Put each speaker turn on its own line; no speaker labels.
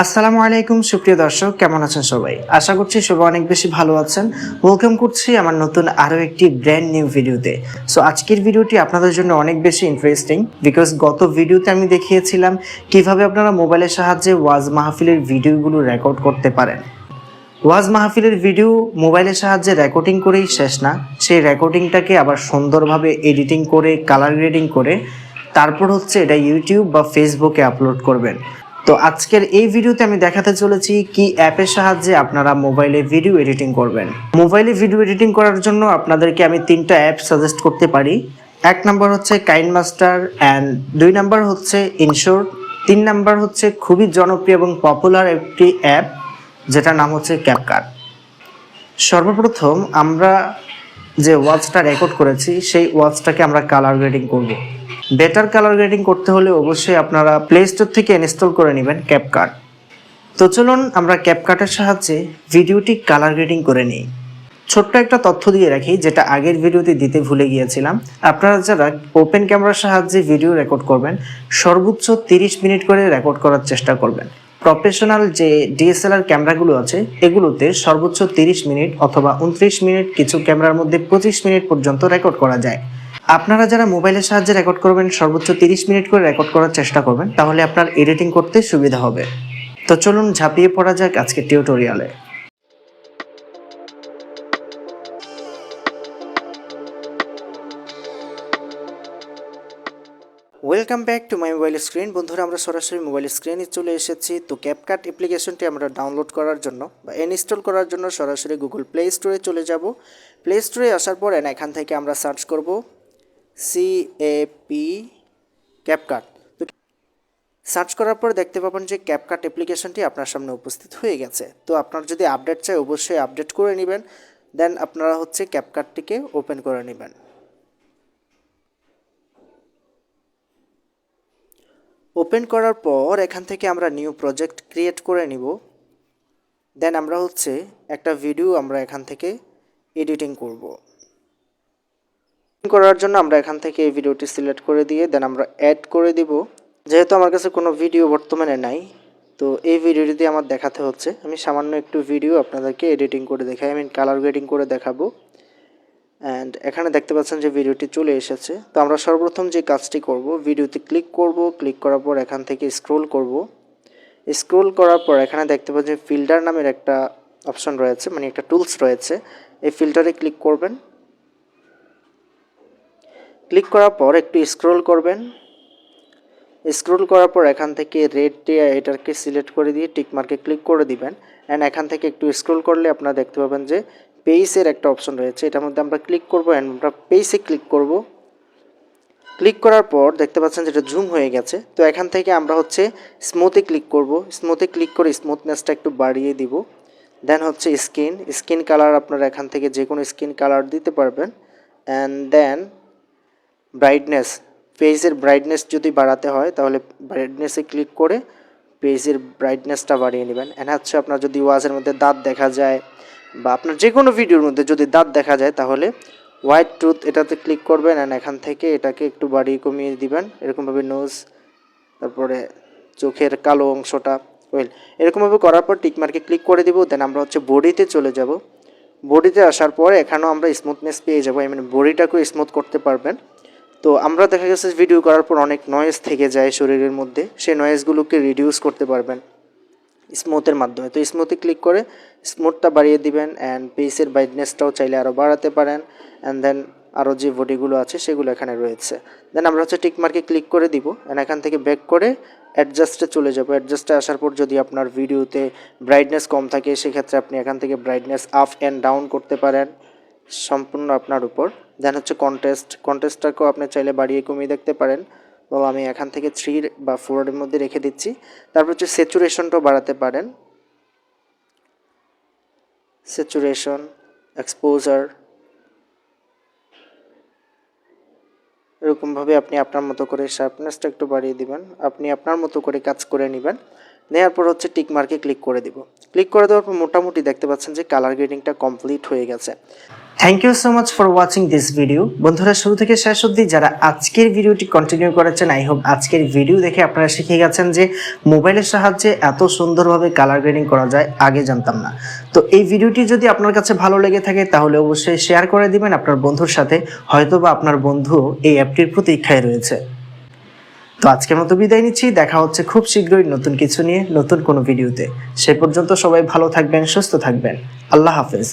আসসালামু আলাইকুম সুপ্রিয় দর্শক, কেমন আছেন সবাই? আশা করছি সবাই অনেক বেশি ভালো আছেন। ওয়েলকাম করছি আমার নতুন আরো একটি ব্র্যান্ড নিউ ভিডিওতে। সো আজকের ভিডিওটি আপনাদের জন্য অনেক বেশি ইন্টারেস্টিং, বিকজ গত ভিডিওতে আমি দেখিয়েছিলাম কিভাবে আপনারা মোবাইলের সাহায্যে ওয়াজ মাহফিলের ভিডিওগুলো রেকর্ড করতে পারেন। ওয়াজ মাহফিলের ভিডিও মোবাইলের সাহায্যে রেকর্ডিং করেই শেষ না, সেই রেকর্ডিংটাকে আবার সুন্দরভাবে এডিটিং করে কালার গ্রেডিং করে তারপর এটা ইউটিউব বা ফেসবুকে আপলোড করবেন। তো আজকের এই ভিডিওতে আমি দেখাতে চলেছি কি অ্যাপের সাহায্যে আপনারা মোবাইলে ভিডিও এডিটিং করবেন। মোবাইলে ভিডিও এডিটিং করার জন্য আপনাদেরকে আমি 3টা অ্যাপ সাজেস্ট করতে পারি। 1 নাম্বার হচ্ছে কাইনমাস্টার, অ্যান্ড 2 নাম্বার হচ্ছে ইনশোর, 3 নাম্বার হচ্ছে খুবই জনপ্রিয় এবং পপুলার একটি অ্যাপ যেটার নাম হচ্ছে ক্যাপকাট। সর্বপ্রথম আমরা যে ওয়াজটা রেকর্ড করেছি সেই ওয়াজটাকে আমরা কালার গ্রেডিং করব। বেটার কালার গ্রেডিং করতে হলে অবশ্যই আপনারা প্লে স্টোর থেকে ইনস্টল করে নেবেন ক্যাপকাট। তো চলুন আমরা ক্যাপকাটের সাহায্যে ভিডিওটি কালার গ্রেডিং করে নিই। ছোট্ট একটা তথ্য দিয়ে রাখি, যেটা আগের ভিডিওতে দিতে ভুলে গিয়েছিলাম। আপনারা যারা ওপেন ক্যামেরার সাহায্যে ভিডিও রেকর্ড করবেন সর্বোচ্চ 30 মিনিট করে রেকর্ড করার চেষ্টা করবেন। প্রফেশনাল যে ডিএসএলআর ক্যামেরাগুলো আছে এগুলোতে সর্বোচ্চ 30 মিনিট অথবা 29 মিনিট, কিছু ক্যামেরার মধ্যে 25 মিনিট পর্যন্ত রেকর্ড করা যায়। আপনারা যারা মোবাইলের সাহায্যে রেকর্ড করবেন সর্বোচ্চ 30 মিনিট করে রেকর্ড করার চেষ্টা করবেন, তাহলে আপনার এডিটিং করতে সুবিধা হবে। তো চলুন ঝাঁপিয়ে পড়া যাক আজকের টিউটোরিয়ালে। Welcome back to my mobile screen. বন্ধুরা, আমরা সরাসরি মোবাইল স্ক্রিনে চলে এসেছি। তো ক্যাপকাট অ্যাপ্লিকেশনটি আমরা ডাউনলোড করার জন্য বা ইনস্টল করার জন্য সরাসরি গুগল প্লে স্টোরে চলে যাব। প্লে স্টোরে আসার পর এখান থেকে আমরা সার্চ করব CAP ক্যাপকাট। তো সার্চ করার পর দেখতে পাবেন যে ক্যাপকাট অ্যাপ্লিকেশনটি আপনার সামনে উপস্থিত হয়ে গেছে। তো আপনার যদি আপডেট চাই অবশ্যই আপডেট করে নেবেন, দেন আপনারা ক্যাপকাটটিকে ওপেন করে নেবেন। ওপেন করার পর এখান থেকে আমরা নিউ প্রজেক্ট ক্রিয়েট করে নিব। দেন আমরা একটা ভিডিও আমরা এখান থেকে এডিটিং করব। করার জন্য আমরা এখান থেকে এই ভিডিওটি সিলেক্ট করে দিয়ে দেন আমরা অ্যাড করে দিব। যেহেতু আমার কাছে কোনো ভিডিও বর্তমানে নাই, তো এই ভিডিওটি আমার দেখাতে হচ্ছে। আমি সামান্য একটু ভিডিও আপনাদেরকে এডিটিং করে দেখাই, আমি কালার গ্রেডিং করে দেখাবো। অ্যান্ড এখানে দেখতে পাচ্ছেন যে ভিডিওটি চলে এসেছে। তো আমরা সর্বপ্রথম যে কাজটি করব, ভিডিওতে ক্লিক করব। ক্লিক করার পর এখান থেকে স্ক্রোল করব। স্ক্রোল করার পর এখানে দেখতে পাচ্ছেন যে ফিল্টার নামের একটা অপশন রয়েছে, মানে একটা টুলস রয়েছে। এই ফিল্টারে ক্লিক করবেন। ক্লিক করার পর একটু স্ক্রোল করবেন। স্ক্রোল করার পর এখান থেকে রেড দিয়ে এটাকে সিলেক্ট করে দিয়ে টিক মার্কে ক্লিক করে দিবেন। অ্যান্ড এখান থেকে একটু স্ক্রোল করলে আপনারা দেখতে পাবেন যে পেজের একটা অপশন রয়েছে, এটার মধ্যে আমরা ক্লিক করব। অ্যান্ড আমরা পেজে ক্লিক করব। ক্লিক করার পর দেখতে পাচ্ছেন যেটা জুম হয়ে গেছে। তো এখান থেকে আমরা স্মুথে ক্লিক করব। স্মুথে ক্লিক করে স্মুথনেসটা একটু বাড়িয়ে দিব। দেন স্কিন কালার আপনারা এখান থেকে যে কোনো স্কিন কালার দিতে পারবেন। অ্যান্ড দেন ব্রাইটনেস, পেজের ব্রাইটনেস যদি বাড়াতে হয় তাহলে ব্রাইটনেসে ক্লিক করে পেজের ব্রাইটনেসটা বাড়িয়ে নেবেন। অ্যান্ড আপনার যদি ওয়াজের মধ্যে দাঁত দেখা যায় বা আপনার যে কোনো ভিডিওর মধ্যে যদি দাঁত দেখা যায় তাহলে হোয়াইট টুথ এটাতে ক্লিক করবেন। অ্যান্ড এখান থেকে এটাকে একটু বাড়িয়ে কমিয়ে দিবেন। এরকমভাবে নোজ, তারপরে চোখের কালো অংশটা এরকমভাবে করার পর টিক মার্কে ক্লিক করে দিব। দেন আমরা বডিতে চলে যাব। বডিতে আসার পর এখানেও আমরা স্মুথনেস পেয়ে যাবো, মানে বডিটাকেও স্মুথ করতে পারবেন। তো আমরা দেখা গেছে ভিডিও করার পর অনেক নয়েজ থেকে যায় শরীরের মধ্যে, সেই নয়েজগুলোকে রিডিউস করতে পারবেন স্মুথের মাধ্যমে। তো স্মুথে ক্লিক করে স্মুথটা বাড়িয়ে দিবেন। অ্যান্ড পেজের ব্রাইটনেসটাও চাইলে আরও বাড়াতে পারেন। অ্যান্ড দেন আরও যে বডিগুলো আছে সেগুলো এখানে রয়েছে। দেন আমরা টিক মার্কে ক্লিক করে দিব। অ্যান্ড এখান থেকে ব্যাক করে অ্যাডজাস্টে চলে যাব। অ্যাডজাস্টে আসার পর যদি আপনার ভিডিওতে ব্রাইটনেস কম থাকে সেক্ষেত্রে আপনি এখান থেকে ব্রাইটনেস আপ অ্যান্ড ডাউন করতে পারেন, সম্পূর্ণ আপনার উপর। দেন কন্টেস্টটাকেও আপনি চাইলে বাড়িয়ে কমিয়ে দেখতে পারেন। তো আমি এখান থেকে 3 বা 4 এর মধ্যে রেখে দিচ্ছি। তারপর স্যাচুরেশনটাও বাড়াতে পারেন, স্যাচুরেশন, এক্সপোজার, এরকমভাবে আপনি আপনার মতো করে শার্পনেসটা একটু বাড়িয়ে দিবেন। আপনি আপনার মতো করে কাজ করে নেবেন। নেওয়ার পর টিক মার্কে ক্লিক করে দিব। ক্লিক করে দেওয়ার পর মোটামুটি দেখতে পাচ্ছেন যে কালার গ্রেডিংটা কমপ্লিট হয়ে গেছে। Thank you so much for watching this video. বন্ধুরা, শুরু থেকে শেষ অবধি যারা আজকের ভিডিওটি কন্টিনিউ করেছেন, আই হোপ আজকের ভিডিও দেখে আপনারা শিখে গেছেন যে মোবাইলের সাহায্যে এত সুন্দরভাবে কালার গ্রেডিং করা যায়, আগে জানতাম না। তো এই ভিডিওটি যদি আপনার কাছে ভালো লেগে থাকে তাহলে অবশ্যই শেয়ার করে দিবেন আপনার বন্ধুর সাথে, হয়তোবা আপনার বন্ধু এই অ্যাপটির প্রতীক্ষায় রয়েছে। তো আজকের মতো বিদায় নিচ্ছি, দেখা হচ্ছে খুব শীঘ্রই নতুন কিছু নিয়ে, নতুন কোনো ভিডিওতে। সে পর্যন্ত সবাই ভালো থাকবেন, সুস্থ থাকবেন। আল্লাহ হাফেজ।